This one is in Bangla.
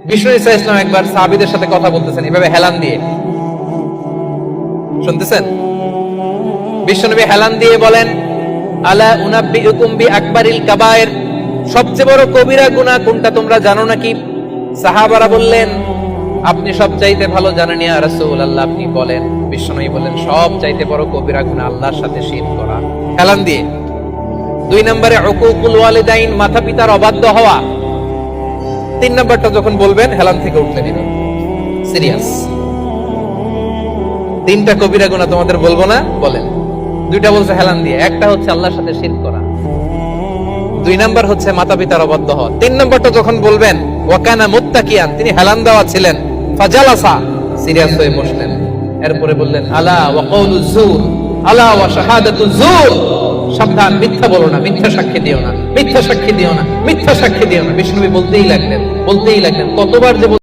বিষ্ণু ঈসা ইসলাম একবার সাহাবীদের সাথে কথা বলতেছেন এভাবে হেলান দিয়ে, শুনতেছেন? বিশ্বনবী হেলান দিয়ে বলেন, আলা উনাব্বিউকুম বিআকবারিল কাবায়ের, সবচেয়ে বড় কবিরা গুনাহ কোনটা তোমরা জানো নাকি? সাহাবারা বললেন, আপনি সবচাইতে ভালো জানেন ইয়া রাসূলুল্লাহ, আপনি বলেন। বিশ্বনবী বলেন, সবচাইতে বড় কবিরা গুনাহ আল্লাহর সাথে শিরক করা, হেলান দিয়ে। 2 নম্বরে উকুকুল ওয়ালিদাইন, মাতা পিতার অবাধ্য হওয়া। 3 নম্বরটা যখন বলবেন হেলান থেকে উঠতে দিবেন, সিরিয়াস। 3টা কবিরা গুনাহ তোমাদের বলবো না, বলেন। 2টা বলছে হেলান দিয়ে, একটা হচ্ছে আল্লাহর সাথে শিরক করা, 2 নাম্বার হচ্ছে মাতা পিতার অবাধ্য হওয়া। 3 নম্বরটা যখন বলবেন, ওয়াকানা মুত্তাকিয়ান, তিনি হেলান দেওয়া ছিলেন, ফাজালাসা, সিরিয়াস হয়ে বসলেন। এরপরে বললেন, আলা ওয়া কওলুজ জুর, আলা ওয়া শাহাদাতুজ জুর, সাবধান, মিথ্যা বলো না, মিথ্যা সাক্ষী দিও না, মিথ্যা সাক্ষী দিও না, মিথ্যা সাক্ষী দিও না। বিষ্ণু নবী বলতেই লাগলেন। কতবার যে